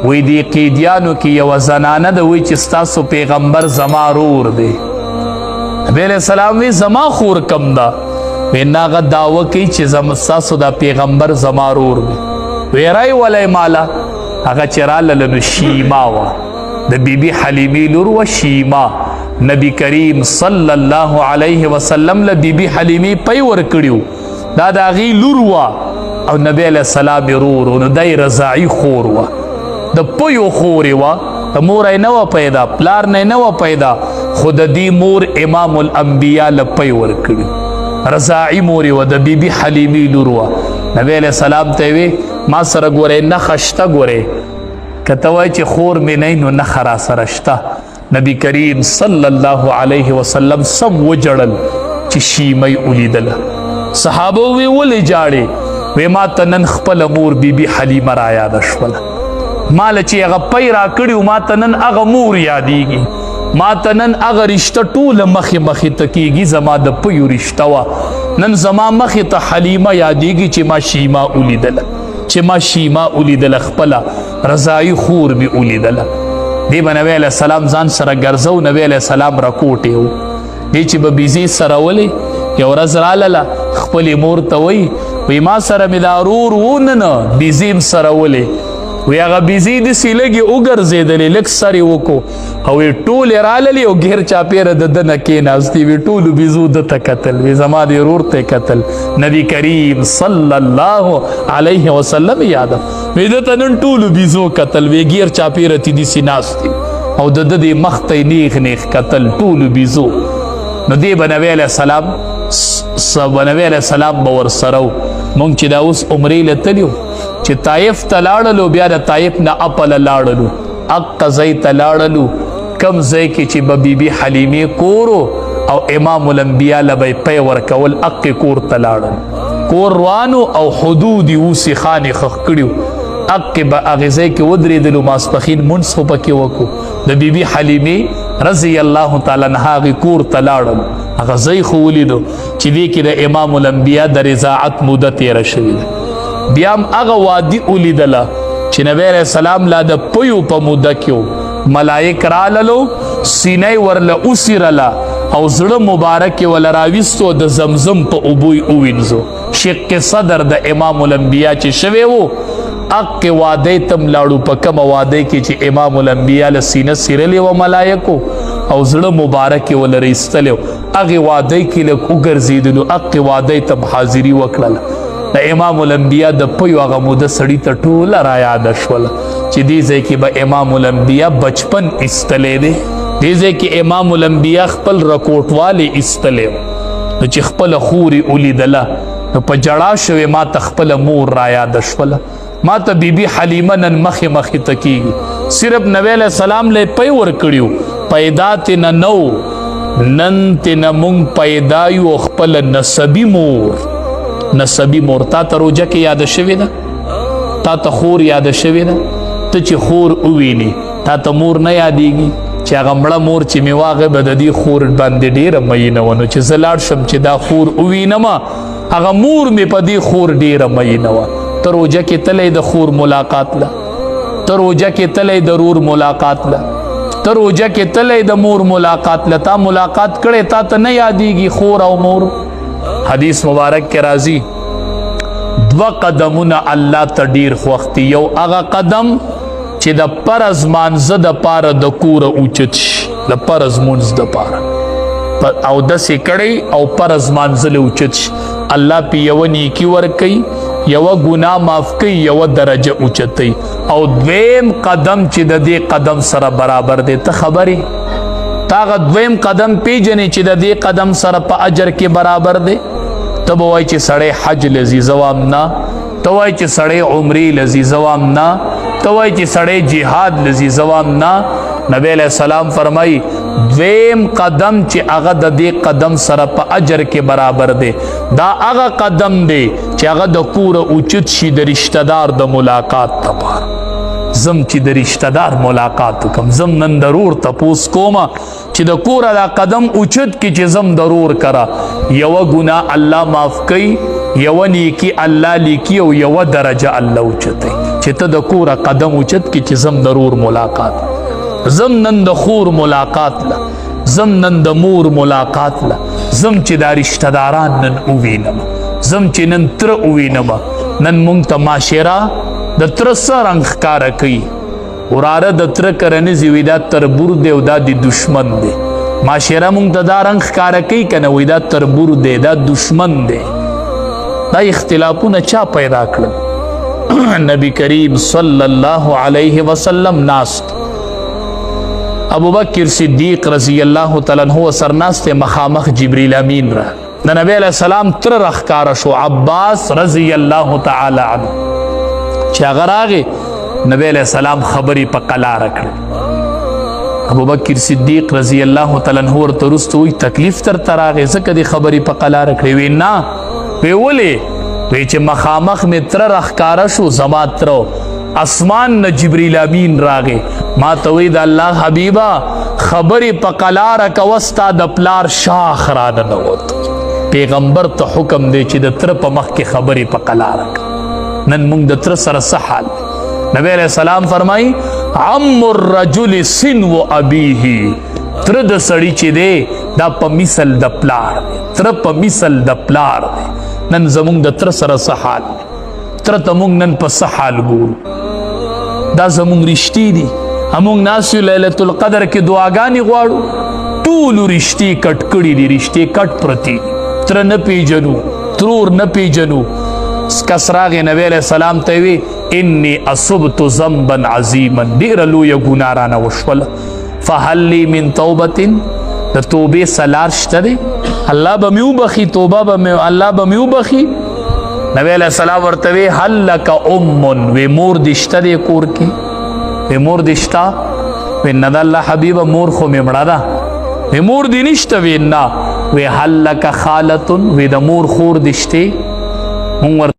وی دی قیدیانو کی یو زنانه ده وی چې ستاسو پیغمبر زما رور دی. نبی علیہ السلام وی زما خور کم ده؟ وی ناغه دعوه کوي چې ستاسو دا پیغمبر زما رور دی. وی رای ولی مالا هغه چې راله نو شیما وه، د بیبي حلیمې لور وه شیما. نبی کریم صلی الله علیه وسلم له بیبي حلیمې پی ورکړي دا د هغې لور وه او نبی علیه السلام یې رور و. نو دی رضاعي خور وه، د پیو خورې وه، د مور یې نه وه پیدا، پلار نه یې نه وه پیدا، خو د دې مور امام الانبیا له پی ورکړي، رضاعي مور یې وه، د بیبي حلیمې لور وه. نبی علیه السلام ته یې وی ما سره ګورئ نښه شته ګورئ، که ته وایې چې خور مې نه نو نښه را سره شته. نبی کریم صلی الله علیه وسلم سم وجړل چې شیمه یې ولیدله. صحابه وی ولې جاړې؟ وی ما ته نن خپله مور بیبي حلیمه را یاده شوله، ماله چې هغه پی را کړي ما ته نن هغه مور یادیږي، ما ته نن هغه رشته ټوله مخې مخې ته کېږي، زما د پیو رشته وه، نن زما مخې ته حلیمه یادیږي چې ما شیما ولیدله، چې ما شیما ولیدله، خپله رضاعي خور مې ولیدله. دی به نبی علیه السلام ځان سره ګرځو. نبی علیه السلام راکوټې و، دی چې به بیزې سره ولې یو ورځ رالله خپلې مور ته وی ما سره مې دا رور و نه بیزې سره ولې؟ وی هغه بیزې داسې لږې وګرځېدلې، لږ سر یې وکړو او وی ټولې راللې او ګیر چاپېره د ده نه کېناستې، وی ټولو بیزو ده ته کتل، وی زما دې ورور ته کتل. نبی کریم صلی الله علیه وسلم یاده وی ده ته نن ټولو بیزو کتل، وی ګیر چاپېره تې داسې ناستې او د ده دې مخ ته یې نیغ نیغ کتل ټولو بیزو. نو دی به نبی علیه السلام نبی علیه السلام به ورسره و. مونږ چې دا اوس عمرې له تلي و چې طایف ته لاړلو، بیا د طایف نه اپله لاړلو، اقه ځای ته لاړلو کم ځای کې چې به بیبي حلیمې کور او امام الانبیا له به یې پی ورکول، اقې کور ته لاړل، کور روانو او حدود یې اوسیخانې ښخ کړي و، اقې به هغې ځای کې ودرېدلو، ماسپښین مونځ خو پکې وکړو. د بیبي حلیمې رضی الله تعالی عنها هغې کور ته لاړل، هغه ځای خو ولیدو چې دې کې د امام الانبیا د رضاعت موده تېره شوې ده. بیا هم هغه وادي ولیدله چې نبی علیه السلام لا د پیو په موده کې و، ملایک راللو سینه یې ورله وڅیرله او زړه مبارک یې ورله راویستو، د زمزم په اوبو یې ووینځو. شق صدر د امام الانبیا چې شوی و اقې وادی ته م لاړو، په کومه وادی کې چې امام الانبیا له سینه څیرلې وه ملایکو او زړه مبارک یې ورله رایستلی و، هغې وادی کې لږ وګرځېدلو، اقې وادی ته م حاضري وکړله. د امام الانبیا د پیو هغه موده سړي ته ټوله را یاده شوله چې دې ځای کې به امام الانبیا بچپن ایستلی دی، دې ځای کې امام الانبیا خپل رکوټوالی ایستلی و. نو چې خپله خور یې ولیدله نو په ژړا شوې ما ته خپله مور را یاده شوله، ما ته بیبي حلیمه نن مخې مخې ته کېږي، صرف نبی علیه السلام له پی ورکړي و، پیدا تې نه نه و، نن تې نه مونږ پیدا یو خپله نسبي مور. نسبی مور تا ته روجه کې یاده شوې ده، تا ته خور یاده شوې ده، ته چې خور وویني تا ته مور نه یادېږي چې هغه مړه مور چې مې واغې به د دې خور باندې ډېره مینه وه، نو چې زه لاړ شم چې دا خور ووینم هغه مور مې په دې خور ډېره مینه وه. ته روجه کې تلی د خور ملاقات له، ته روجه کې تلی د رور ملاقات له، ته روجه کې تلی د مور ملاقات له، تا ملاقات کړی تا ته نه یادېږي خور او مور. حدیث مبارک کې راځي دوه قدمونه الله ته ډیر خوښ دي، یو هغه قدم چې د فرض مانځه دپاره د کوره اوچت شي، د فرض مونځ دپاره اودس یې کړی او فرض مانځلی اوچت شي، الله پې یوه نیکي ورکوي، یوه ګناه معاف کوي، یوه درجه اوچتوي. او دویم قدم چې د دې قدم سره برابر دی، ته خبرې تا هغه دویم قدم پیژنې چې د دې قدم سره په اجر کې برابر دی؟ ته به وایي چې سړی حج لځي زوام نه، ته وایي چې سړی عمرې لځي زوام نه، ته وایي چې سړی جهاد لځي زوام نه. نبی علیه السلام فرمایي دویم قدم چې هغه د دې قدم سره په اجر کې برابر دی، دا هغه قدم دی چې هغه د کوره اوچت شي د رشته دار د ملاقات لپاره. زم چې د رشته دار ملاقات وکم، زم نن ضرور تپوس کومه چې د کوره دا قدم اوچت کی چې زم ضرور کرا، یوه ګناه الله معاف کوي، یوه نیکي الله لیکي او یوه درجه الله اوچتوي چې چې ته د کوره قدم اوچت کې چې زم ضرور ملاقات زم نن د خور ملاقات له زم نن د مور ملاقات له زم چې دا رشتہ داران نن ووینم زم چې نن تر ووینم نن مونږ ته معاشره د تر سره رنګ ښکاره کوي وراره د تر کرنیزې وي دا تربور دی او دا د دشمن دی معاشره مونږ ته دا رنګ ښکاره کوي که نه وایي دا تربور دی دا دشمن دی دا اختلافونه چا پیدا کړل نبی کریم صلی الله علیه وسلم ناست ابو بکر صدیق رضی الله تعالی عنہ سرناست مخامخ جبریل امین را د نبی علیہ السلام تر رخکاره شو عباس رضی الله تعالی عنہ چې هغه راغې نبی علیہ السلام خبرې په قلاره کړې ابو بکر صدیق رضی الله تعالی عنہ ورته وروسته وایي تکلیف درته راغې ځکه دې خبرې په قلاره کړې وی نه وی ولې وی چې مخامخ مې تر رخکاره شو زما تر اسمان نه جبریل امین راغې ما ته وی د الله حبیبه خبرې په قلاره کوه ستا د پلار شاخ راننوت پیغمبر ته حکم دی چې د تر په مخ کې خبرې په قلاره کوه نن موږ د تر سره څه حال نبی علیہ السلام فرمائی عم الرجل سنو ابیه تر د سړی چې دی دا په مثل د پلار دی تر په مثل د پلار دی نن زمونږ د تر سره څه حال تر ته موږ نن په څه حال ګورو دا زمونږ رشتې دي همونږ ناست یو لیلة القدر کې دعاګانې غواړو ټولو رشتې کټ کړي دي رشتې کټ پرتې دي تر نه پیژنو ترور نه پیژنو کس راغې نبی علیہ السلام ته وی انی اصبت ذنبا عظیما ډیره لویه ګناه رانه وشوله فهل لی من توبة د توبې سلار شته دی الله به مې وبخي توبه به الله به مې وبخي نبی علیہ السلام ورته وی هل لک ام وی مور دې شته دی کور کې وی مور دې شته وی نه د الله حبیبه مور خو مې مړه ده وی مور دې نشته وی نه وی هل لک خالة وی د مور خور دې شته مونږ